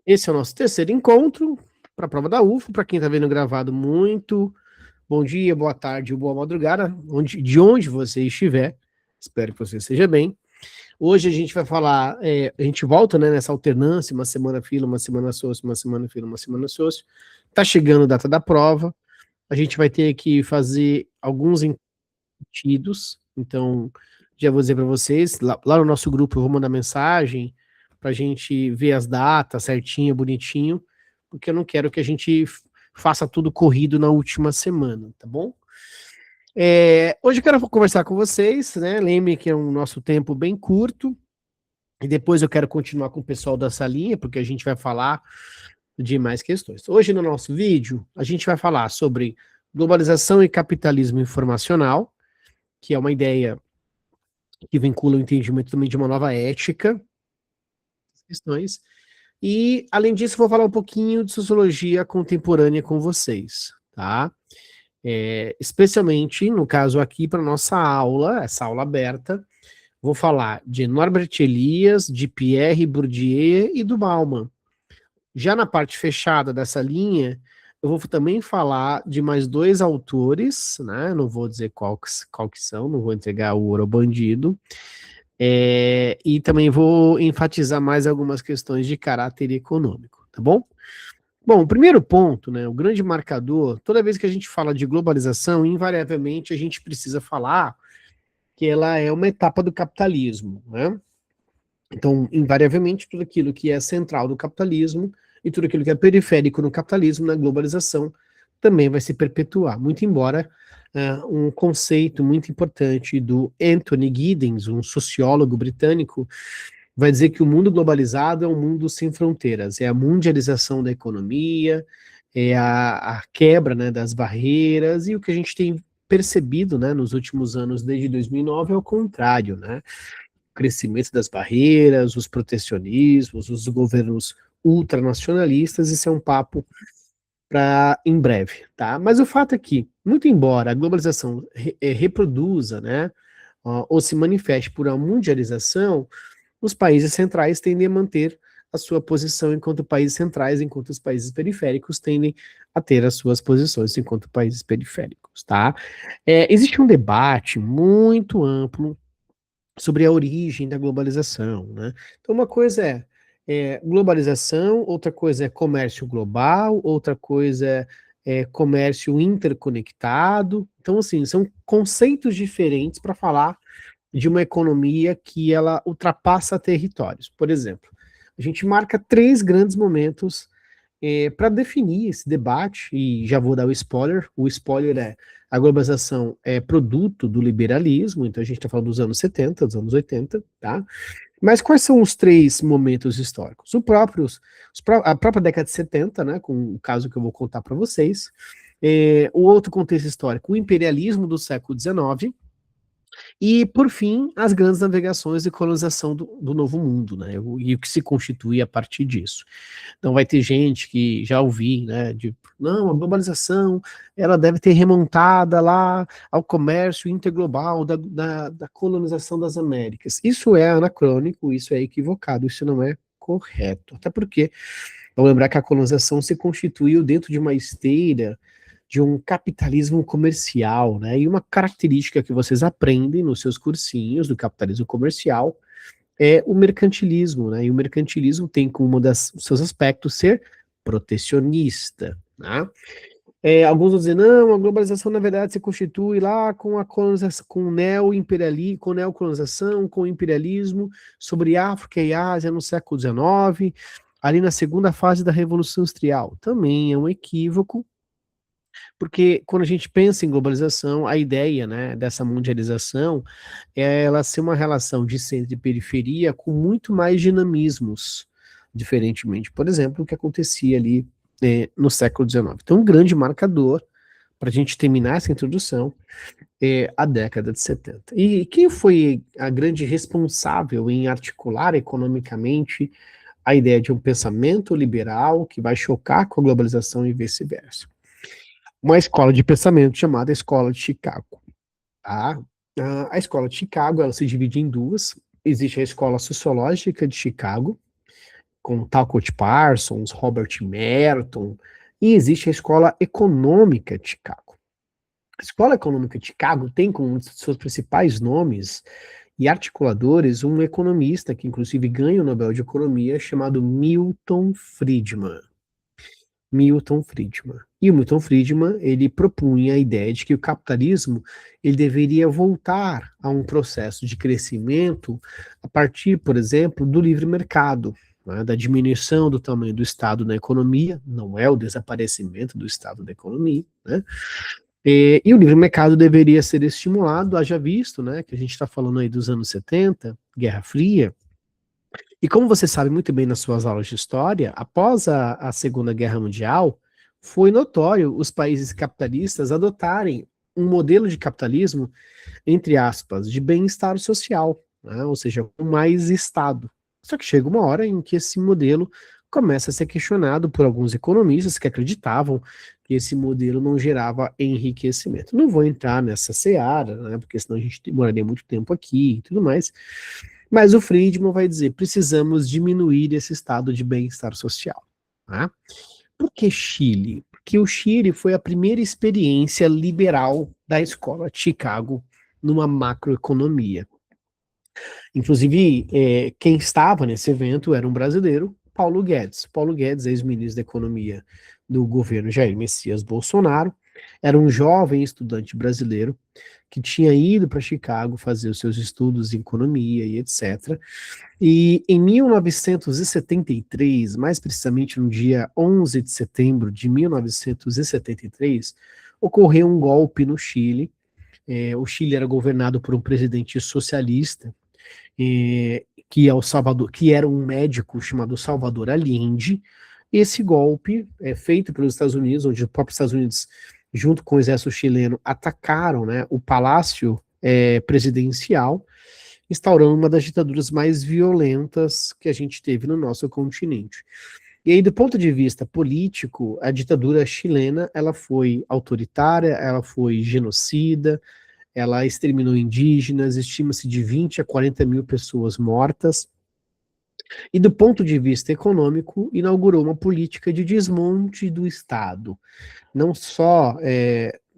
Esse é o nosso terceiro encontro para a prova da UFO. Para quem está vendo gravado, muito bom dia, boa tarde ou boa madrugada, de onde você estiver. Espero que você esteja bem. Hoje a gente vai falar, a gente volta, né, nessa alternância, uma semana fila, uma semana sócio, uma semana fila, uma semana sócio. Tá chegando a data da prova. A gente vai ter que fazer alguns sentidos. Então, já vou dizer para vocês, lá no nosso grupo eu vou mandar mensagem para a gente ver as datas certinho, bonitinho, porque eu não quero que a gente faça tudo corrido na última semana, tá bom? Hoje eu quero conversar com vocês, né? Lembre que é um nosso tempo bem curto, e depois eu quero continuar com o pessoal da salinha, porque a gente vai falar de mais questões. Hoje no nosso vídeo, a gente vai falar sobre globalização e capitalismo informacional, que é uma ideia que vincula o entendimento também de uma nova ética, questões. E, além disso, vou falar um pouquinho de sociologia contemporânea com vocês, tá? Especialmente, no caso aqui, para nossa aula, essa aula aberta, vou falar de Norbert Elias, de Pierre Bourdieu e do Bauman. Já na parte fechada dessa linha, eu vou também falar de mais dois autores, né? Não vou dizer qual que são, não vou entregar o ouro ao bandido. E também vou enfatizar mais algumas questões de caráter econômico, tá bom? Bom, o primeiro ponto, né, o grande marcador, toda vez que a gente fala de globalização, invariavelmente a gente precisa falar que ela é uma etapa do capitalismo, né? Então, invariavelmente, tudo aquilo que é central do capitalismo e tudo aquilo que é periférico no capitalismo, na globalização, também vai se perpetuar. Muito embora um conceito muito importante do Anthony Giddens, um sociólogo britânico, vai dizer que o mundo globalizado é um mundo sem fronteiras, é a mundialização da economia, é a quebra, né, das barreiras, e o que a gente tem percebido, né, nos últimos anos, desde 2009, é o contrário, né? Crescimento das barreiras, os protecionismos, os governos ultranacionalistas, isso é um papo para em breve, tá? Mas o fato é que, muito embora a globalização reproduza, né, ou se manifeste por uma mundialização, os países centrais tendem a manter a sua posição enquanto países centrais, enquanto os países periféricos tendem a ter as suas posições enquanto países periféricos, tá? Existe um debate muito amplo sobre a origem da globalização, né? Então, uma coisa é globalização, outra coisa é comércio global, outra coisa é comércio interconectado. Então, assim, são conceitos diferentes para falar de uma economia que ela ultrapassa territórios. Por exemplo, a gente marca três grandes momentos para definir esse debate, e já vou dar o spoiler. O spoiler é: a globalização é produto do liberalismo, então a gente está falando dos anos 70, dos anos 80, tá? Mas quais são os três momentos históricos? A própria década de 70, né, com o caso que eu vou contar para vocês. O outro contexto histórico, o imperialismo do século XIX, e, por fim, as grandes navegações e colonização do Novo Mundo, né, e o que se constitui a partir disso. Então vai ter gente que já ouvi, né, não, a globalização, ela deve ter remontada lá ao comércio interglobal da colonização das Américas. Isso é anacrônico, isso é equivocado, isso não é correto. Até porque, vamos lembrar que a colonização se constituiu dentro de uma esteira de um capitalismo comercial, né? E uma característica que vocês aprendem nos seus cursinhos do capitalismo comercial é o mercantilismo, né? E o mercantilismo tem como um dos seus aspectos ser protecionista, né? Alguns vão dizer, não, a globalização na verdade se constitui lá com a colonização, com neo-imperialismo, com neocolonização, com o imperialismo sobre África e Ásia no século XIX, ali na segunda fase da Revolução Industrial. Também é um equívoco, porque quando a gente pensa em globalização, a ideia, né, dessa mundialização é ela ser uma relação de centro e periferia com muito mais dinamismos, diferentemente, por exemplo, o que acontecia ali no século XIX. Então, um grande marcador, para a gente terminar essa introdução, é a década de 70. E quem foi a grande responsável em articular economicamente a ideia de um pensamento liberal que vai chocar com a globalização e vice-versa? Uma escola de pensamento chamada Escola de Chicago. Tá? A Escola de Chicago, ela se divide em duas. Existe a Escola Sociológica de Chicago com Talcott Parsons, Robert Merton, e existe a Escola Econômica de Chicago. A Escola Econômica de Chicago tem como um dos seus principais nomes e articuladores um economista que inclusive ganha o Nobel de Economia chamado Milton Friedman. Milton Friedman. E o Milton Friedman, ele propunha a ideia de que o capitalismo ele deveria voltar a um processo de crescimento a partir, por exemplo, do livre mercado, né, da diminuição do tamanho do Estado na economia, não é o desaparecimento do Estado da economia, né? E o livre mercado deveria ser estimulado, haja visto, né, que a gente está falando aí dos anos 70, Guerra Fria, e como você sabe muito bem nas suas aulas de história, após a Segunda Guerra Mundial, foi notório os países capitalistas adotarem um modelo de capitalismo, entre aspas, de bem-estar social, né? Ou seja, com mais Estado. Só que chega uma hora em que esse modelo começa a ser questionado por alguns economistas que acreditavam que esse modelo não gerava enriquecimento. Não vou entrar nessa seara, né, porque senão a gente demoraria muito tempo aqui e tudo mais, mas o Friedman vai dizer, precisamos diminuir esse estado de bem-estar social. Tá? Por que Chile? Porque o Chile foi a primeira experiência liberal da escola de Chicago numa macroeconomia. Inclusive, quem estava nesse evento era um brasileiro, Paulo Guedes. Paulo Guedes, ex-ministro da Economia do governo Jair Messias Bolsonaro, era um jovem estudante brasileiro que tinha ido para Chicago fazer os seus estudos em economia e etc. E em 1973, mais precisamente no dia 11 de setembro de 1973, ocorreu um golpe no Chile. O Chile era governado por um presidente socialista, que era um médico chamado Salvador Allende. Esse golpe é feito pelos Estados Unidos, onde os próprios Estados Unidos, junto com o exército chileno, atacaram, né, o palácio presidencial, instaurando uma das ditaduras mais violentas que a gente teve no nosso continente. E aí, do ponto de vista político, a ditadura chilena, ela foi autoritária, ela foi genocida, ela exterminou indígenas, estima-se de 20 a 40 mil pessoas mortas, e do ponto de vista econômico, inaugurou uma política de desmonte do Estado, não só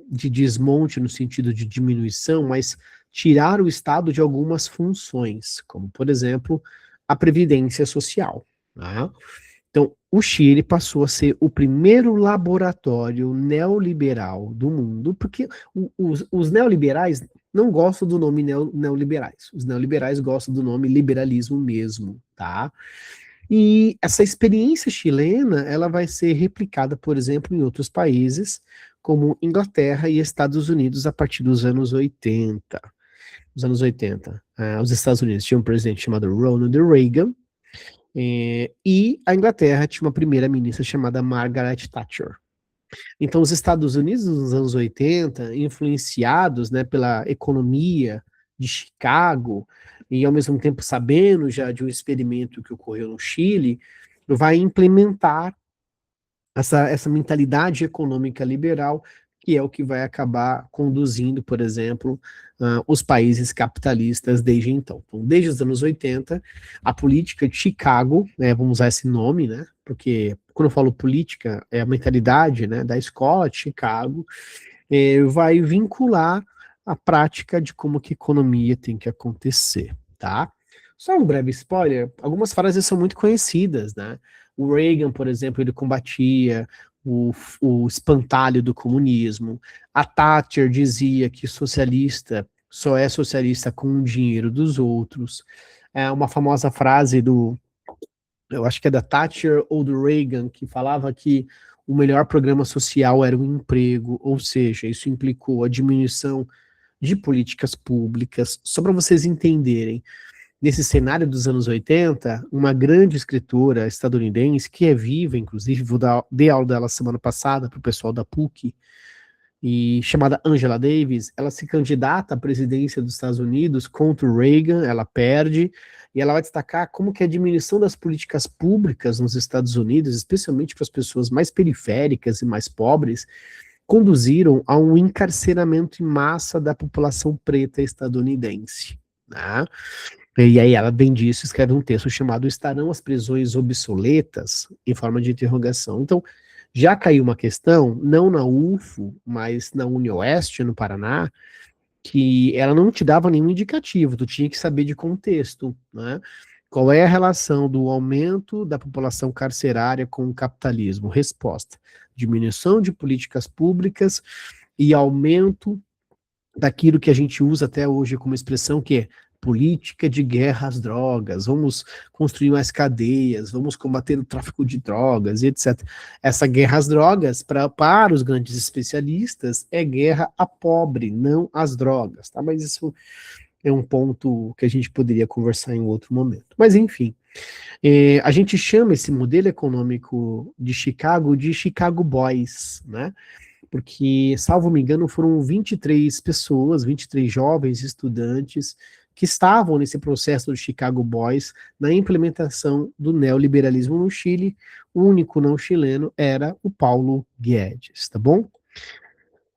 de desmonte no sentido de diminuição, mas tirar o Estado de algumas funções, como, por exemplo, a previdência social. Tá? Então, o Chile passou a ser o primeiro laboratório neoliberal do mundo, porque os neoliberais não gostam do nome neoliberais. Os neoliberais gostam do nome liberalismo mesmo, tá? E essa experiência chilena, ela vai ser replicada, por exemplo, em outros países, como Inglaterra e Estados Unidos, a partir dos anos 80. Nos anos 80, os Estados Unidos tinham um presidente chamado Ronald Reagan, e a Inglaterra tinha uma primeira-ministra chamada Margaret Thatcher. Então, os Estados Unidos, nos anos 80, influenciados, né, pela economia de Chicago, e ao mesmo tempo sabendo já de um experimento que ocorreu no Chile, vai implementar essa mentalidade econômica liberal, que é o que vai acabar conduzindo, por exemplo, os países capitalistas desde então. Então, desde os anos 80, a política de Chicago, né, vamos usar esse nome, né, porque quando eu falo política, é a mentalidade, né, da escola de Chicago, vai vincular a prática de como que a economia tem que acontecer, tá? Só um breve spoiler, algumas frases são muito conhecidas, né? O Reagan, por exemplo, ele combatia o espantalho do comunismo. A Thatcher dizia que socialista só é socialista com o dinheiro dos outros. É uma famosa frase eu acho que é da Thatcher ou do Reagan, que falava que o melhor programa social era o emprego, ou seja, isso implicou a diminuição de políticas públicas. Só para vocês entenderem, nesse cenário dos anos 80, uma grande escritora estadunidense, que é viva, inclusive, dei aula dela semana passada para o pessoal da PUC, e chamada Angela Davis, ela se candidata à presidência dos Estados Unidos contra o Reagan, ela perde, e ela vai destacar como que a diminuição das políticas públicas nos Estados Unidos, especialmente para as pessoas mais periféricas e mais pobres, conduziram a um encarceramento em massa da população preta estadunidense, né? E aí ela, bem disso, escreve um texto chamado Estarão as prisões obsoletas? Em forma de interrogação. Então, já caiu uma questão, não na UFO, mas na UniOeste, no Paraná, que ela não te dava nenhum indicativo, tu tinha que saber de contexto, né? Qual é a relação do aumento da população carcerária com o capitalismo? Resposta: diminuição de políticas públicas e aumento daquilo que a gente usa até hoje como expressão, que é política de guerra às drogas, vamos construir mais cadeias, vamos combater o tráfico de drogas, e etc. Essa guerra às drogas, para os grandes especialistas, é guerra a pobre, não às drogas, tá? Mas isso é um ponto que a gente poderia conversar em outro momento. Mas, enfim, a gente chama esse modelo econômico de Chicago Boys, né? Porque, salvo me engano, foram 23 pessoas, 23 jovens estudantes que estavam nesse processo do Chicago Boys na implementação do neoliberalismo no Chile. O único não chileno era o Paulo Guedes, tá bom?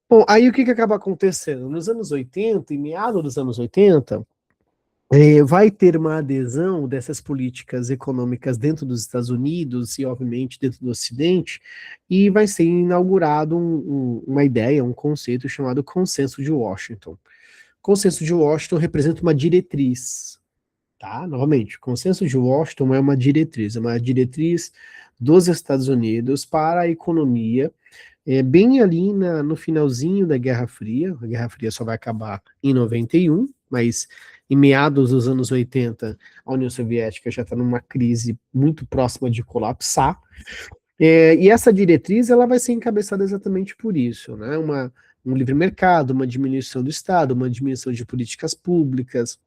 Bom, aí o que acaba acontecendo? Nos anos 80, em meados dos anos 80, vai ter uma adesão dessas políticas econômicas dentro dos Estados Unidos e, obviamente, dentro do Ocidente, e vai ser inaugurado uma ideia, um conceito chamado Consenso de Washington. Consenso de Washington representa uma diretriz, tá? Novamente, Consenso de Washington é uma diretriz dos Estados Unidos para a economia, bem ali no finalzinho da Guerra Fria. A Guerra Fria só vai acabar em 91, mas em meados dos anos 80, a União Soviética já está numa crise muito próxima de colapsar. E essa diretriz ela vai ser encabeçada exatamente por isso, né? Um livre mercado, uma diminuição do Estado, uma diminuição de políticas públicas,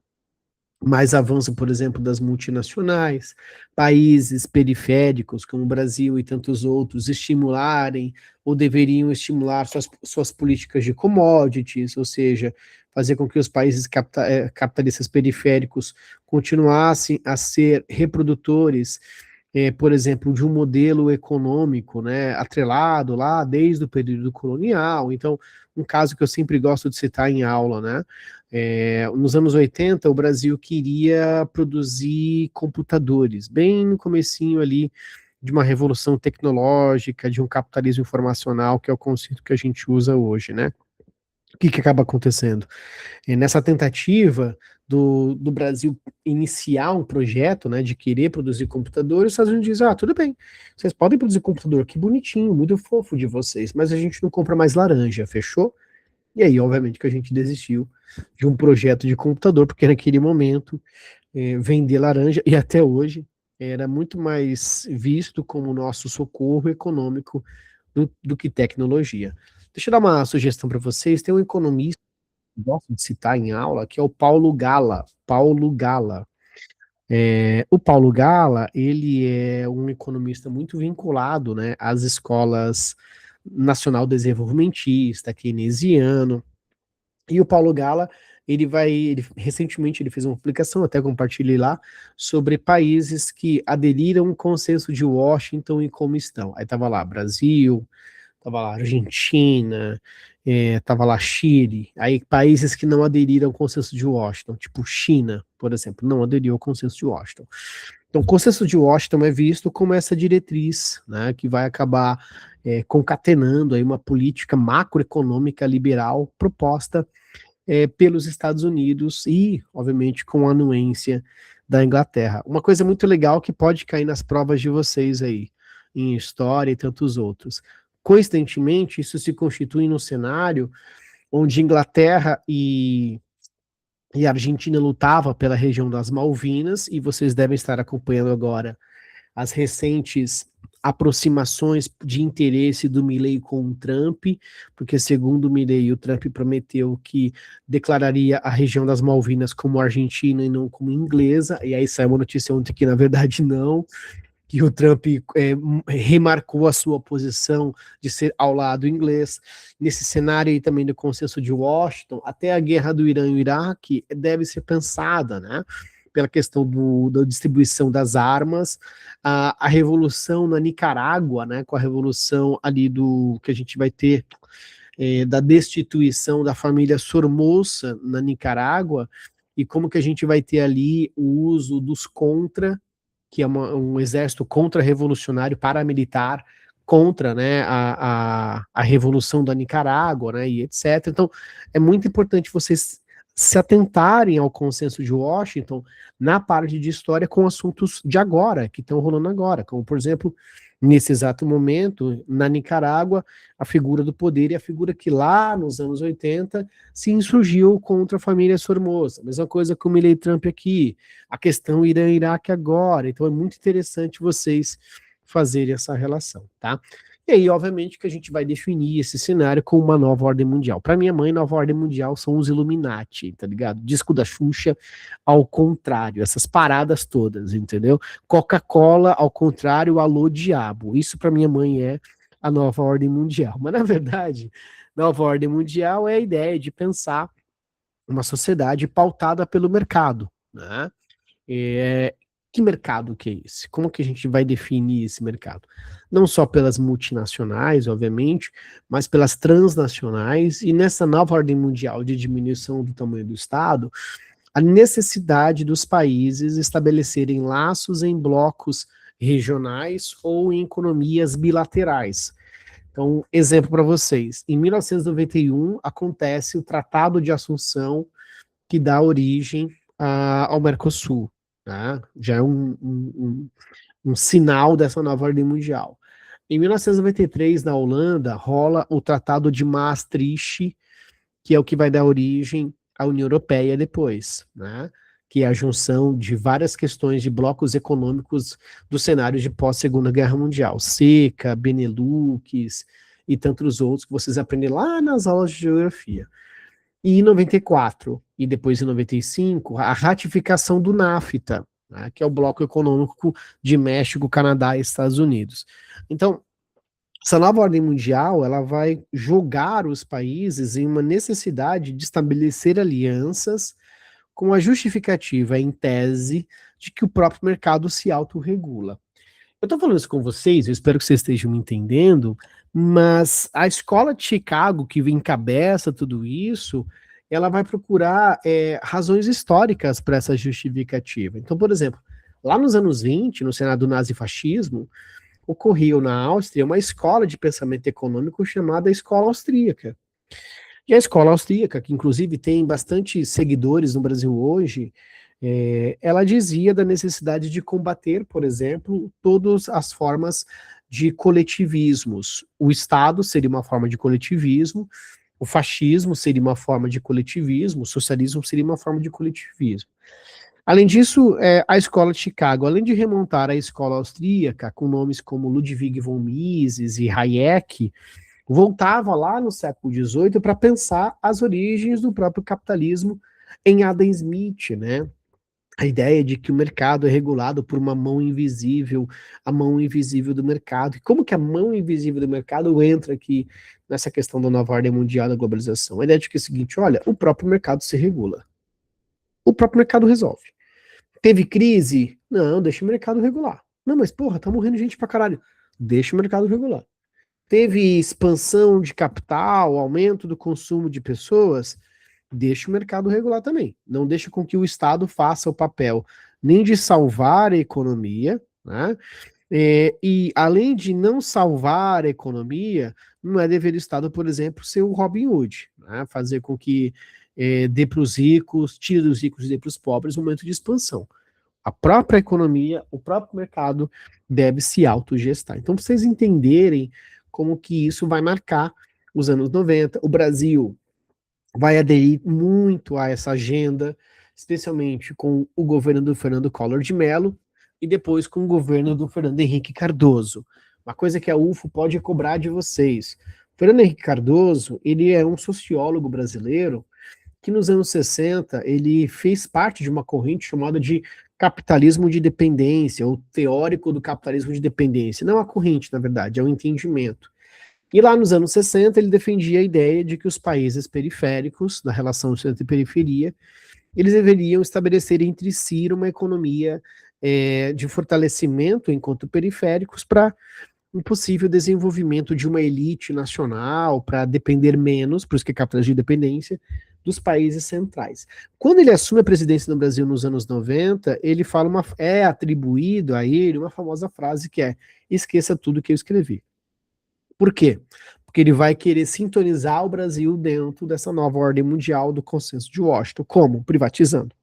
mais avanço, por exemplo, das multinacionais, países periféricos, como o Brasil e tantos outros, estimularem ou deveriam estimular suas políticas de commodities, ou seja, fazer com que os países capitalistas periféricos continuassem a ser reprodutores, por exemplo, de um modelo econômico, né, atrelado lá desde o período colonial. Então, um caso que eu sempre gosto de citar em aula, né, nos anos 80, o Brasil queria produzir computadores, bem no comecinho ali de uma revolução tecnológica, de um capitalismo informacional, que é o conceito que a gente usa hoje, né? O que acaba acontecendo? Nessa tentativa do Brasil iniciar um projeto, né, de querer produzir computadores, os Estados Unidos dizem, tudo bem, vocês podem produzir computador, que bonitinho, muito fofo de vocês, mas a gente não compra mais laranja, fechou? E aí, obviamente, que a gente desistiu de um projeto de computador, porque naquele momento, vender laranja, e até hoje, era muito mais visto como nosso socorro econômico do que tecnologia. Deixa eu dar uma sugestão para vocês, tem um economista gosto de citar em aula, que é o Paulo Gala. Paulo Gala. O Paulo Gala, ele é um economista muito vinculado, né, às escolas nacional desenvolvimentista, keynesiano, e o Paulo Gala, recentemente ele fez uma publicação, até compartilhei lá, sobre países que aderiram ao consenso de Washington e como estão. Aí tava lá Brasil, tava lá Argentina, tava lá Chile, aí países que não aderiram ao consenso de Washington, tipo China, por exemplo, não aderiu ao consenso de Washington. Então, o consenso de Washington é visto como essa diretriz, né, que vai acabar concatenando aí uma política macroeconômica liberal proposta pelos Estados Unidos e, obviamente, com a anuência da Inglaterra. Uma coisa muito legal que pode cair nas provas de vocês aí, em história e tantos outros. Coincidentemente, isso se constitui num cenário onde Inglaterra e Argentina lutavam pela região das Malvinas, e vocês devem estar acompanhando agora as recentes aproximações de interesse do Milley com o Trump, porque segundo o Milley, o Trump prometeu que declararia a região das Malvinas como argentina e não como inglesa, e aí saiu uma notícia ontem que na verdade não, que o Trump remarcou a sua posição de ser ao lado inglês. Nesse cenário aí também do consenso de Washington, até a guerra do Irã e o Iraque deve ser pensada, né? Pela questão da distribuição das armas, a revolução na Nicarágua, né? Com a revolução ali do que a gente vai ter da destituição da família Somoza na Nicarágua, e como que a gente vai ter ali o uso dos contra, que é um exército contra-revolucionário paramilitar, contra, né, a revolução da Nicarágua, né, e etc. Então, é muito importante vocês se atentarem ao consenso de Washington na parte de história com assuntos de agora, que estão rolando agora, como, por exemplo, nesse exato momento, na Nicarágua, a figura do poder e a figura que lá nos anos 80 se insurgiu contra a família Somoza. Mesma coisa com o Milley Trump aqui, a questão Irã-Iraque agora. Então é muito interessante vocês fazerem essa relação, tá? E aí, obviamente, que a gente vai definir esse cenário com uma nova ordem mundial. Para minha mãe, nova ordem mundial são os Illuminati, tá ligado? Disco da Xuxa, ao contrário, essas paradas todas, entendeu? Coca-Cola, ao contrário, alô diabo. Isso para minha mãe é a nova ordem mundial. Mas, na verdade, nova ordem mundial é a ideia de pensar uma sociedade pautada pelo mercado, né? Que mercado que é esse? Como que a gente vai definir esse mercado? Não só pelas multinacionais, obviamente, mas pelas transnacionais, e nessa nova ordem mundial de diminuição do tamanho do Estado, a necessidade dos países estabelecerem laços em blocos regionais ou em economias bilaterais. Então, exemplo para vocês, em 1991 acontece o Tratado de Assunção, que dá origem ao Mercosul, tá? Já é um sinal dessa nova ordem mundial. Em 1993, na Holanda, rola o Tratado de Maastricht, que é o que vai dar origem à União Europeia depois, né? Que é a junção de várias questões de blocos econômicos do cenário de pós-Segunda Guerra Mundial, CECA, Benelux e tantos outros que vocês aprendem lá nas aulas de geografia. E em 94, e depois em 95, a ratificação do NAFTA, né, que é o bloco econômico de México, Canadá e Estados Unidos. Então, essa nova ordem mundial, ela vai jogar os países em uma necessidade de estabelecer alianças com a justificativa, em tese, de que o próprio mercado se autorregula. Eu estou falando isso com vocês, eu espero que vocês estejam me entendendo, mas a escola de Chicago, que encabeça tudo isso, ela vai procurar razões históricas para essa justificativa. Então, por exemplo, lá nos anos 20, no Senado do nazifascismo, ocorreu na Áustria uma escola de pensamento econômico chamada Escola Austríaca. E a Escola Austríaca, que inclusive tem bastante seguidores no Brasil hoje, ela dizia da necessidade de combater, por exemplo, todas as formas de coletivismos. O Estado seria uma forma de coletivismo, o fascismo seria uma forma de coletivismo, o socialismo seria uma forma de coletivismo. Além disso, a Escola de Chicago, além de remontar a escola austríaca, com nomes como Ludwig von Mises e Hayek, voltava lá no século XVIII para pensar as origens do próprio capitalismo em Adam Smith, né? A ideia de que o mercado é regulado por uma mão invisível, a mão invisível do mercado. E como que a mão invisível do mercado entra aqui nessa questão da nova ordem mundial da globalização? A ideia de que é o seguinte, olha, o próprio mercado se regula. O próprio mercado resolve. Teve crise? Não, deixa o mercado regular. Não, mas porra, tá morrendo gente pra caralho. Deixa o mercado regular. Teve expansão de capital, aumento do consumo de pessoas? Deixa o mercado regular também. Não deixa com que o Estado faça o papel nem de salvar a economia, né? E além de não salvar a economia, não é dever do Estado, por exemplo, ser o Robin Hood, né? Fazer com que dê para os ricos, tire dos ricos e dê para os pobres um momento de expansão. A própria economia, o próprio mercado deve se autogestar. Então, para vocês entenderem como que isso vai marcar os anos 90, o Brasil vai aderir muito a essa agenda, especialmente com o governo do Fernando Collor de Mello e depois com o governo do Fernando Henrique Cardoso. Uma coisa que a UFO pode cobrar de vocês. Fernando Henrique Cardoso, ele é um sociólogo brasileiro que nos anos 60 ele fez parte de uma corrente chamada de capitalismo de dependência, ou teórico do capitalismo de dependência. Não é uma corrente, na verdade, é um entendimento. E lá nos anos 60 ele defendia a ideia de que os países periféricos, na relação centro e periferia, eles deveriam estabelecer entre si uma economia de fortalecimento enquanto periféricos para um possível desenvolvimento de uma elite nacional, para depender menos, por isso que é capitalismo de dependência, dos países centrais. Quando ele assume a presidência no Brasil nos anos 90, ele fala é atribuído a ele uma famosa frase que é: esqueça tudo que eu escrevi. Por quê? Porque ele vai querer sintonizar o Brasil dentro dessa nova ordem mundial do consenso de Washington. Como? Privatizando.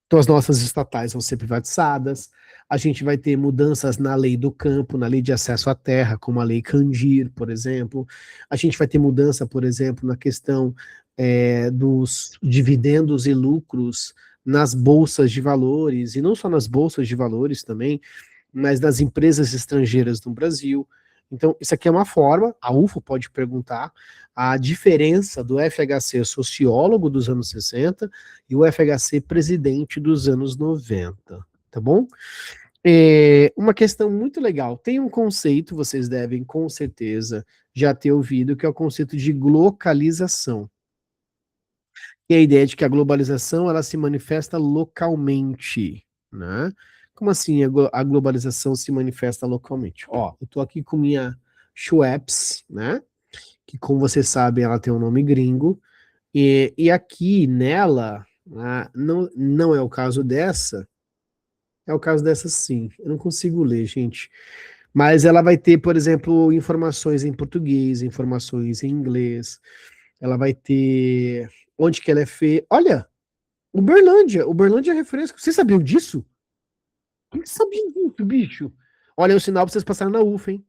Então, as nossas estatais vão ser privatizadas, a gente vai ter mudanças na lei do campo, na lei de acesso à terra, como a lei Candir, por exemplo. A gente vai ter mudança, por exemplo, na questão dos dividendos e lucros nas bolsas de valores, e não só nas bolsas de valores também, mas nas empresas estrangeiras no Brasil. Então, isso aqui é uma forma, a UFO pode perguntar, a diferença do FHC sociólogo dos anos 60 e o FHC presidente dos anos 90, tá bom? Uma questão muito legal, tem um conceito, vocês devem com certeza já ter ouvido, que é o conceito de glocalização. E a ideia de que a globalização ela se manifesta localmente, né? Como assim a globalização se manifesta localmente? Ó, eu tô aqui com minha Schweppes, né? Que como vocês sabem, ela tem um nome gringo, e aqui nela, não é o caso dessa, é o caso dessa sim, eu não consigo ler, gente, mas ela vai ter, por exemplo, informações em português, informações em inglês, ela vai ter onde que ela é feita, olha, Uberlândia é refresco, vocês sabiam disso? Quem sabia disso, bicho? Olha, é um sinal pra vocês passarem na UFO, hein?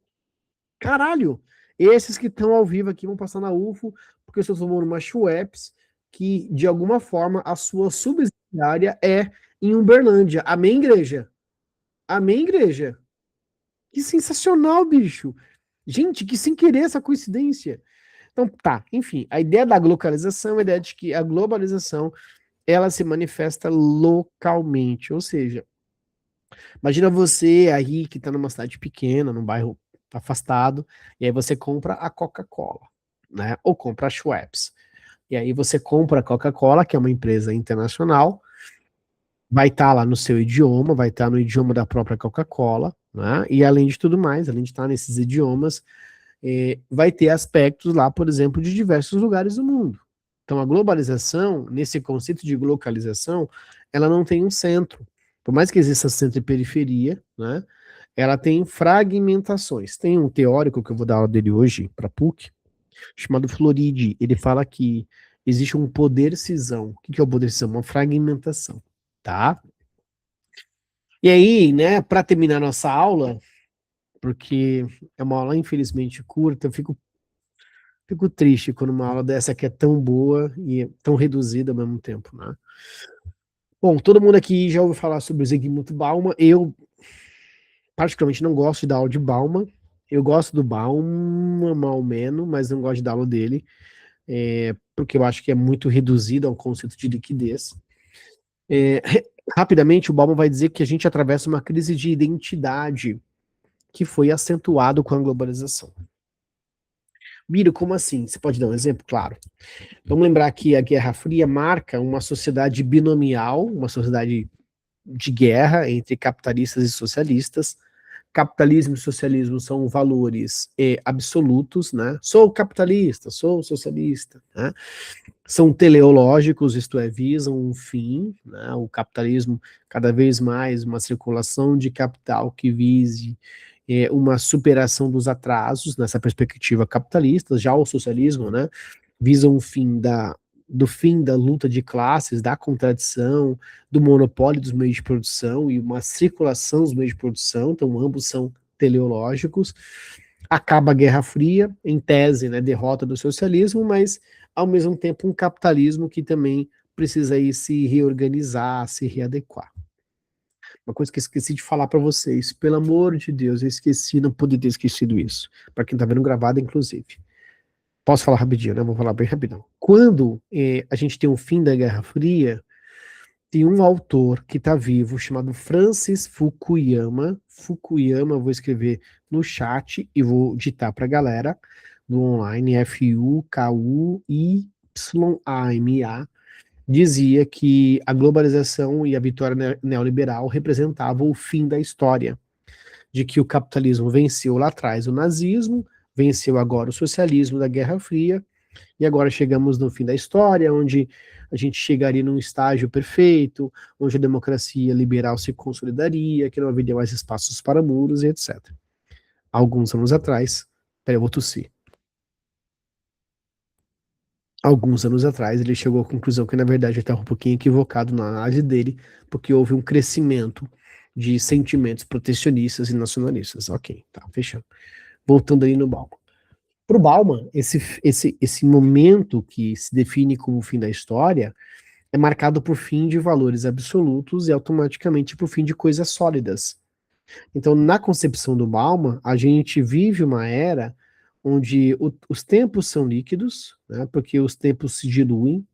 Caralho! Esses que estão ao vivo aqui vão passar na UFO, porque eu estou tomando uma Schweppes, que de alguma forma a sua subsidiária é em Uberlândia. Amém, igreja? Amém, igreja? Que sensacional, bicho! Gente, que sem querer essa coincidência. Então, tá, enfim, a ideia da localização é a ideia de que a globalização ela se manifesta localmente, ou seja, imagina você aí que está numa cidade pequena, num bairro afastado, e aí você compra a Coca-Cola, né? Ou compra a Schweppes. E aí você compra a Coca-Cola, que é uma empresa internacional, vai estar lá no seu idioma, vai estar no idioma da própria Coca-Cola, né? E além de tudo mais, além de estar nesses idiomas, vai ter aspectos lá, por exemplo, de diversos lugares do mundo. Então a globalização, nesse conceito de localização, ela não tem um centro. Por mais que exista centro e periferia, né? Ela tem fragmentações. Tem um teórico que eu vou dar aula dele hoje para PUC, chamado Floridi. Ele fala que existe um poder cisão. O que é o poder cisão? Uma fragmentação, tá? E aí, né, para terminar nossa aula, porque é uma aula infelizmente curta, eu fico triste quando uma aula dessa que é tão boa e é tão reduzida ao mesmo tempo, né? Bom, todo mundo aqui já ouviu falar sobre o Zygmunt Bauman. Eu, particularmente, não gosto de dar aula de Bauman. Eu gosto do Bauman, mal ou menos, mas não gosto de dar aula dele, porque eu acho que é muito reduzido ao conceito de liquidez. É, rapidamente, o Bauman vai dizer que a gente atravessa uma crise de identidade que foi acentuado com a globalização. Miro, como assim? Você pode dar um exemplo? Claro. Vamos lembrar que a Guerra Fria marca uma sociedade binomial, uma sociedade de guerra entre capitalistas e socialistas. Capitalismo e socialismo são valores absolutos, né? Sou capitalista, sou socialista, né? São teleológicos, isto é, visam um fim, né? O capitalismo, cada vez mais, uma circulação de capital que vise uma superação dos atrasos nessa perspectiva capitalista, já o socialismo, né? Visa um fim da luta de classes, da contradição, do monopólio dos meios de produção e uma circulação dos meios de produção, então ambos são teleológicos. Acaba a Guerra Fria, em tese, né, derrota do socialismo, mas ao mesmo tempo um capitalismo que também precisa aí se reorganizar, se readequar. Uma coisa que eu esqueci de falar para vocês, pelo amor de Deus, eu esqueci, não podia ter esquecido isso, para quem tá vendo gravado, inclusive. Posso falar rapidinho, né? Vou falar bem rapidão. Quando a gente tem o fim da Guerra Fria, tem um autor que está vivo, chamado Francis Fukuyama. Fukuyama, vou escrever no chat e vou ditar para a galera do online, Fukuyama, dizia que a globalização e a vitória neoliberal representavam o fim da história, de que o capitalismo venceu lá atrás o nazismo, venceu agora o socialismo da Guerra Fria, E agora chegamos no fim da história, onde a gente chegaria num estágio perfeito, onde a democracia liberal se consolidaria, que não haveria mais espaços para muros e etc. Alguns anos atrás, peraí, eu vou tossir. Alguns anos atrás, ele chegou à conclusão que, na verdade, ele estava um pouquinho equivocado na análise dele, porque houve um crescimento de sentimentos protecionistas e nacionalistas. Ok, tá, fechando. Voltando aí no Bauman. Para o Bauman, esse momento que se define como o fim da história é marcado por fim de valores absolutos e automaticamente por fim de coisas sólidas. Então, na concepção do Bauman, a gente vive uma era onde os tempos são líquidos, né, porque os tempos se diluem,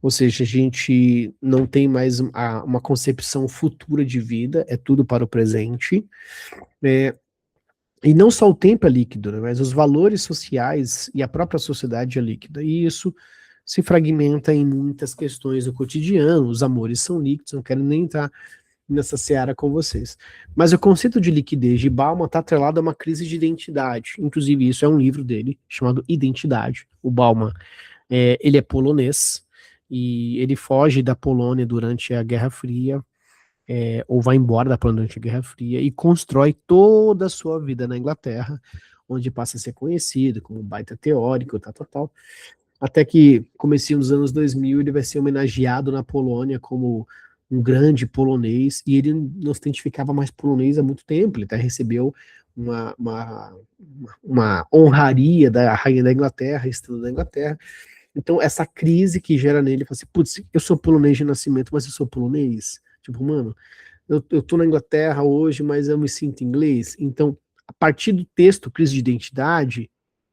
ou seja, a gente não tem mais uma concepção futura de vida, é tudo para o presente. E não só o tempo é líquido, né, mas os valores sociais e a própria sociedade é líquida. E isso se fragmenta em muitas questões do cotidiano, os amores são líquidos, não quero nem entrar nessa seara com vocês. Mas o conceito de liquidez de Bauman está atrelado a uma crise de identidade. Inclusive, isso é um livro dele, chamado Identidade. O Bauman, ele é polonês, e ele foge da Polônia durante a Guerra Fria, ou vai embora da Polônia durante a Guerra Fria, e constrói toda a sua vida na Inglaterra, onde passa a ser conhecido como baita teórico, tal. Até que, comecinho dos anos 2000, ele vai ser homenageado na Polônia como um grande polonês, e ele não se identificava mais polonês há muito tempo, ele até recebeu uma honraria da rainha da Inglaterra, estrela da Inglaterra. Então, essa crise que gera nele, ele fala assim, putz, eu sou polonês de nascimento, mas eu sou polonês? Tipo, mano, eu tô na Inglaterra hoje, mas eu me sinto inglês. Então, a partir do texto Crise de Identidade,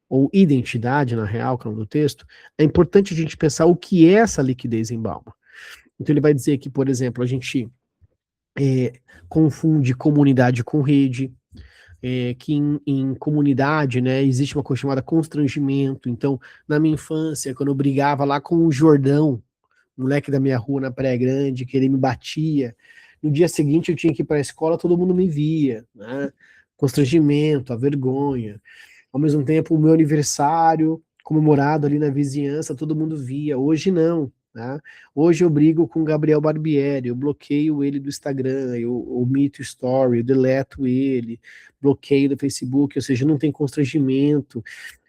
ou identidade, na real, que é o nome do texto, é importante a gente pensar o que é essa liquidez em Bauman. Então ele vai dizer que, por exemplo, a gente confunde comunidade com rede, que em comunidade, né, existe uma coisa chamada constrangimento. Então, na minha infância, quando eu brigava lá com o Jordão, moleque da minha rua na Praia Grande, que ele me batia, no dia seguinte eu tinha que ir para a escola, todo mundo me via, né? Constrangimento, a vergonha. Ao mesmo tempo, o meu aniversário comemorado ali na vizinhança, todo mundo via. Hoje não, né? Hoje eu brigo com o Gabriel Barbieri, eu bloqueio ele do Instagram, eu omito story, eu deleto ele, bloqueio do Facebook, ou seja, não tem constrangimento.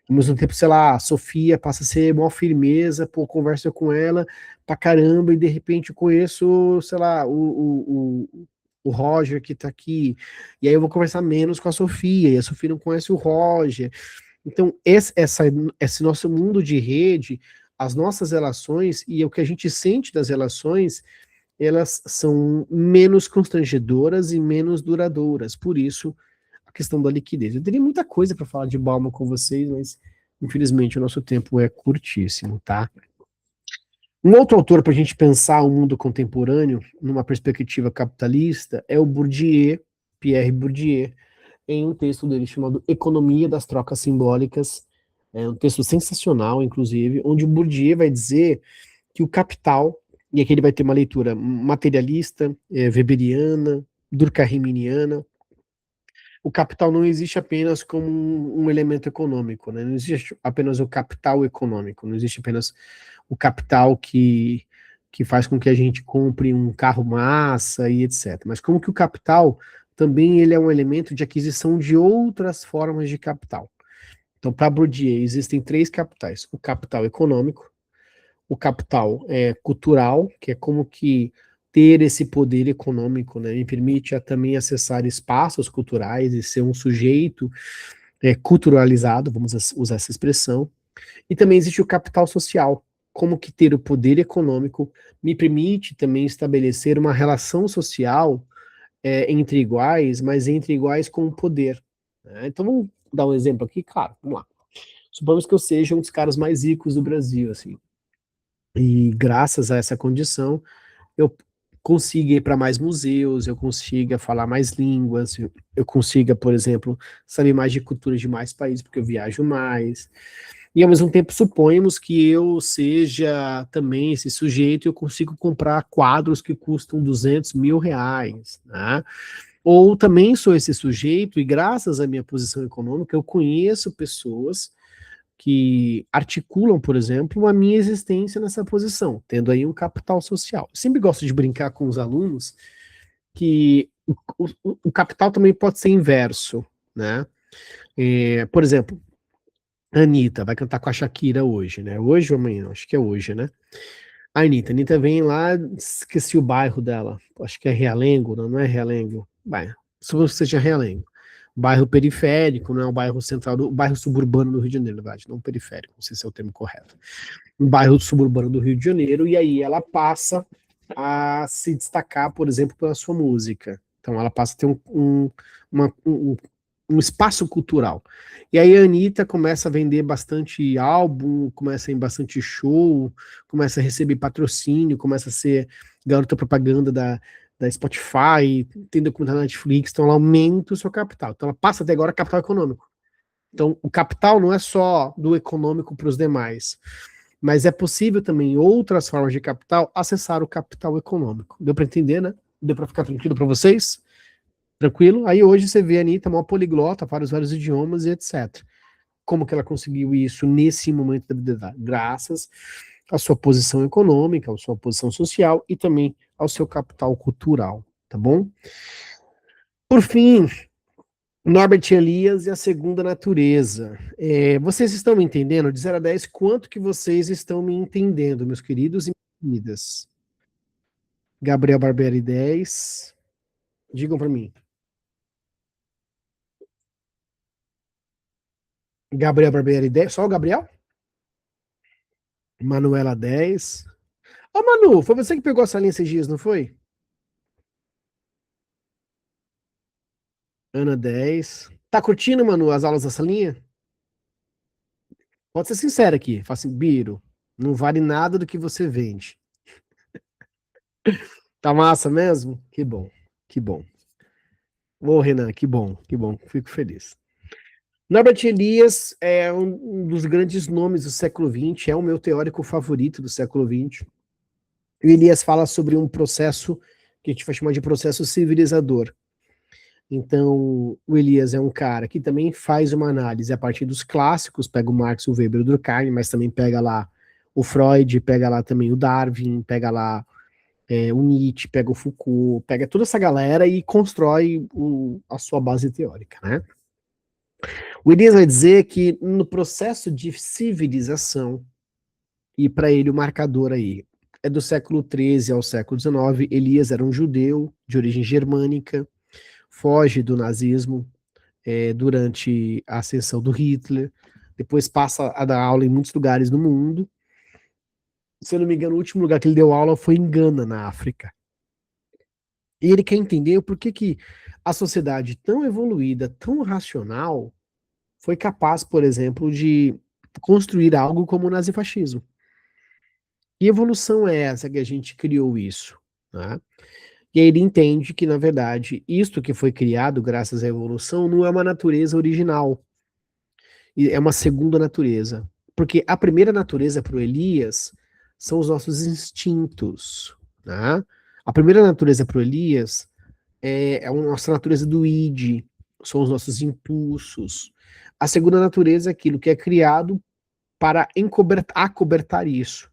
Ao mesmo tempo, sei lá, a Sofia passa a ser mó firmeza, pô, conversa com ela pra caramba, e de repente eu conheço, sei lá, o Roger que tá aqui, e aí eu vou conversar menos com a Sofia, e a Sofia não conhece o Roger. Então, esse nosso mundo de rede, as nossas relações e o que a gente sente das relações, elas são menos constrangedoras e menos duradouras. Por isso, a questão da liquidez. Eu teria muita coisa para falar de Bauman com vocês, mas infelizmente o nosso tempo é curtíssimo, tá? Um outro autor para a gente pensar o mundo contemporâneo numa perspectiva capitalista é o Bourdieu, Pierre Bourdieu, em um texto dele chamado Economia das Trocas Simbólicas, é um texto sensacional, inclusive, onde o Bourdieu vai dizer que o capital, e aqui ele vai ter uma leitura materialista, weberiana, durkheimiana, o capital não existe apenas como um elemento econômico, né? Não existe apenas o capital econômico, não existe apenas o capital que faz com que a gente compre um carro massa e etc. Mas como que o capital também ele é um elemento de aquisição de outras formas de capital. Então, para Bourdieu, existem três capitais: o capital econômico, o capital cultural, que é como que ter esse poder econômico, né, me permite também acessar espaços culturais e ser um sujeito culturalizado, vamos usar essa expressão. E também existe o capital social, como que ter o poder econômico me permite também estabelecer uma relação social entre iguais, mas entre iguais com o poder. Né? Então vamos dar um exemplo aqui, claro, vamos lá. Supomos que eu seja um dos caras mais ricos do Brasil, assim, e graças a essa condição, eu consiga ir para mais museus, eu consiga falar mais línguas, eu consiga, por exemplo, saber mais de culturas de mais países, porque eu viajo mais. E ao mesmo tempo, suponhamos que eu seja também esse sujeito e eu consigo comprar quadros que custam 200 mil reais, né? Ou também sou esse sujeito e graças à minha posição econômica, eu conheço pessoas que articulam, por exemplo, a minha existência nessa posição, tendo aí um capital social. Eu sempre gosto de brincar com os alunos que o capital também pode ser inverso, né? Por exemplo, a Anitta vai cantar com a Shakira hoje, né? Hoje ou amanhã? Acho que é hoje, né? A Anitta vem lá, esqueci o bairro dela. Acho que é Realengo, não é Realengo. Vai, se seja Realengo. Bairro periférico, não é o bairro central, o bairro suburbano do Rio de Janeiro, na verdade, não periférico, não sei se é o termo correto. Um bairro suburbano do Rio de Janeiro, e aí ela passa a se destacar, por exemplo, pela sua música. Então ela passa a ter um espaço cultural. E aí a Anitta começa a vender bastante álbum, começa a ir em bastante show, começa a receber patrocínio, começa a ser garota propaganda da Spotify, tem documentário na Netflix, então ela aumenta o seu capital. Então ela passa até agora a capital econômico. Então o capital não é só do econômico para os demais, mas é possível também outras formas de capital acessar o capital econômico. Deu para entender, né? Deu para ficar tranquilo para vocês? Tranquilo? Aí hoje você vê a Anitta, uma poliglota, vários idiomas e etc. Como que ela conseguiu isso nesse momento da vida dela? Graças à sua posição econômica, à sua posição social e também ao seu capital cultural, tá bom? Por fim, Norbert Elias e a segunda natureza. Vocês estão me entendendo? De 0 a 10, quanto que vocês estão me entendendo, meus queridos e queridas? Gabriel Barbieri, 10. Digam para mim. Gabriel Barbieri, 10. Só o Gabriel? Manuela, 10. Ô, Manu, foi você que pegou essa linha esses dias, não foi? Ana, 10. Tá curtindo, Manu, as aulas dessa linha? Pode ser sincero aqui. Fala assim, Biro, não vale nada do que você vende. Tá massa mesmo? Que bom, que bom. Ô, Renan, que bom, fico feliz. Norbert Elias é um dos grandes nomes do século XX, é o meu teórico favorito do século XX. O Elias fala sobre um processo que a gente vai chamar de processo civilizador. Então, o Elias é um cara que também faz uma análise a partir dos clássicos, pega o Marx, o Weber, o Durkheim, mas também pega lá o Freud, pega lá também o Darwin, pega lá o Nietzsche, pega o Foucault, pega toda essa galera e constrói a sua base teórica, né? O Elias vai dizer que no processo de civilização, e para ele o marcador aí é do século XIII ao século XIX, Elias era um judeu de origem germânica, foge do nazismo durante a ascensão do Hitler, depois passa a dar aula em muitos lugares do mundo. Se eu não me engano, o último lugar que ele deu aula foi em Gana, na África. E ele quer entender o porquê que a sociedade tão evoluída, tão racional, foi capaz, por exemplo, de construir algo como o nazifascismo. Que evolução é essa que a gente criou isso? Né? E aí ele entende que, na verdade, isto que foi criado graças à evolução não é uma natureza original, é uma segunda natureza. Porque a primeira natureza para o Elias são os nossos instintos. Né? A primeira natureza para o Elias é a nossa natureza do id, são os nossos impulsos. A segunda natureza é aquilo que é criado para acobertar isso.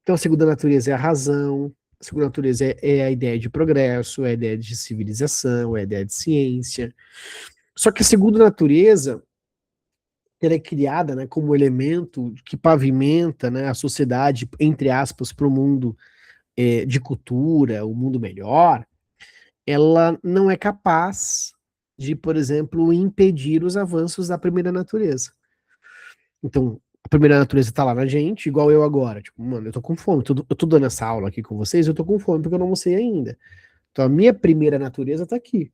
Então, a segunda natureza é a razão, a segunda natureza é a ideia de progresso, é a ideia de civilização, é a ideia de ciência. Só que a segunda natureza ela é criada, né, como elemento que pavimenta, né, a sociedade, entre aspas, para o mundo de cultura, o mundo melhor, ela não é capaz de, por exemplo, impedir os avanços da primeira natureza. Então, a primeira natureza tá lá na gente, igual eu agora. Tipo, mano, eu tô com fome. Eu tô dando essa aula aqui com vocês, eu tô com fome porque eu não almocei ainda. Então, a minha primeira natureza tá aqui.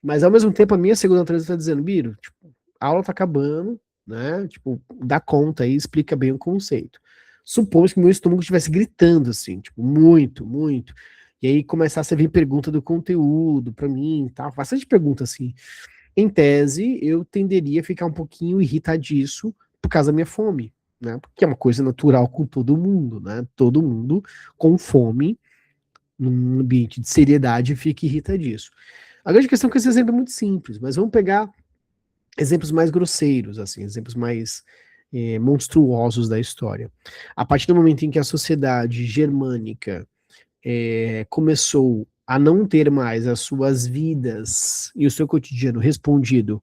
Mas, ao mesmo tempo, a minha segunda natureza tá dizendo, Biro, tipo, a aula tá acabando, né? Tipo, dá conta aí, explica bem o conceito. Supomos que meu estômago estivesse gritando, assim, tipo, muito, muito. E aí começasse a vir pergunta do conteúdo pra mim, tal. Bastante pergunta, assim. Em tese, eu tenderia a ficar um pouquinho irritadiço por causa da minha fome, né? Porque é uma coisa natural com todo mundo, né? Todo mundo com fome, num ambiente de seriedade, fica irritadiço. A grande questão é que esse exemplo é muito simples, mas vamos pegar exemplos mais grosseiros, assim, exemplos mais monstruosos da história. A partir do momento em que a sociedade germânica começou a não ter mais as suas vidas e o seu cotidiano respondido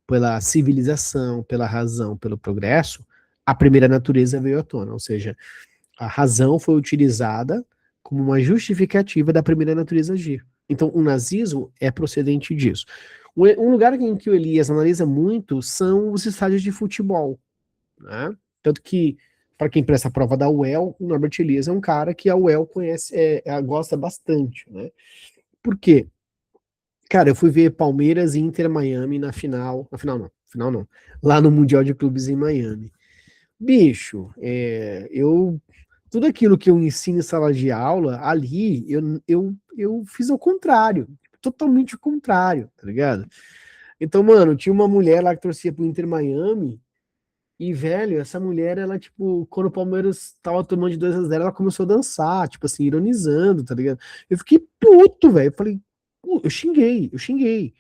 pela civilização, pela razão, pelo progresso, a primeira natureza veio à tona, ou seja, a razão foi utilizada como uma justificativa da primeira natureza agir. Então, o nazismo é procedente disso. Um lugar em que o Elias analisa muito são os estádios de futebol, né? Tanto que, para quem presta a prova da UEL, o Norbert Elias é um cara que a UEL conhece, gosta bastante, né? Por quê? Cara, eu fui ver Palmeiras e Inter Miami na final não, lá no Mundial de Clubes em Miami. Bicho, tudo aquilo que eu ensino em sala de aula, ali, eu fiz ao contrário, totalmente o contrário, tá ligado? Então, mano, tinha uma mulher lá que torcia pro Inter Miami, e, velho, essa mulher, ela, tipo, quando o Palmeiras tava tomando de 2-0, ela começou a dançar, tipo assim, ironizando, tá ligado? Eu fiquei puto, velho, eu falei, eu xinguei.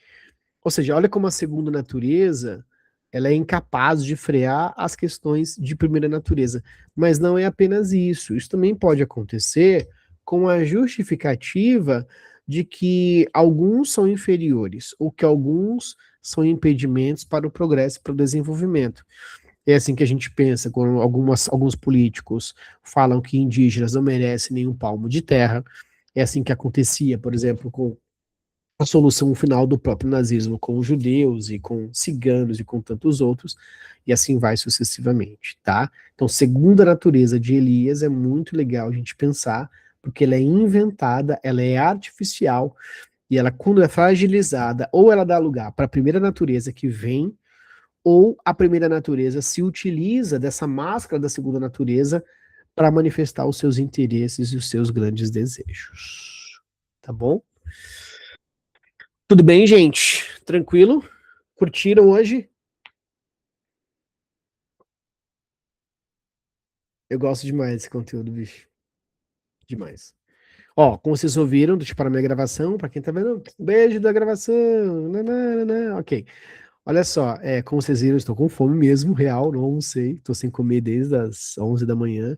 Ou seja, olha como a segunda natureza ela é incapaz de frear as questões de primeira natureza. Mas não é apenas isso. Isso também pode acontecer com a justificativa de que alguns são inferiores, ou que alguns são impedimentos para o progresso e para o desenvolvimento. É assim que a gente pensa quando alguns políticos falam que indígenas não merecem nenhum palmo de terra. É assim que acontecia, por exemplo, com a solução final do próprio nazismo com os judeus e com ciganos e com tantos outros, e assim vai sucessivamente, tá? Então, segunda natureza de Elias é muito legal a gente pensar, porque ela é inventada, ela é artificial, e ela, quando é fragilizada, ou ela dá lugar para a primeira natureza que vem, ou a primeira natureza se utiliza dessa máscara da segunda natureza para manifestar os seus interesses e os seus grandes desejos. Tá bom? Tudo bem, gente? Tranquilo? Curtiram hoje? Eu gosto demais desse conteúdo, bicho. Demais. Ó, como vocês ouviram, deixa eu parar minha gravação, pra quem tá vendo, beijo da gravação. Nananana. Ok. Olha só, como vocês viram, eu estou com fome mesmo, real, não almocei, tô sem comer desde as 11 da manhã.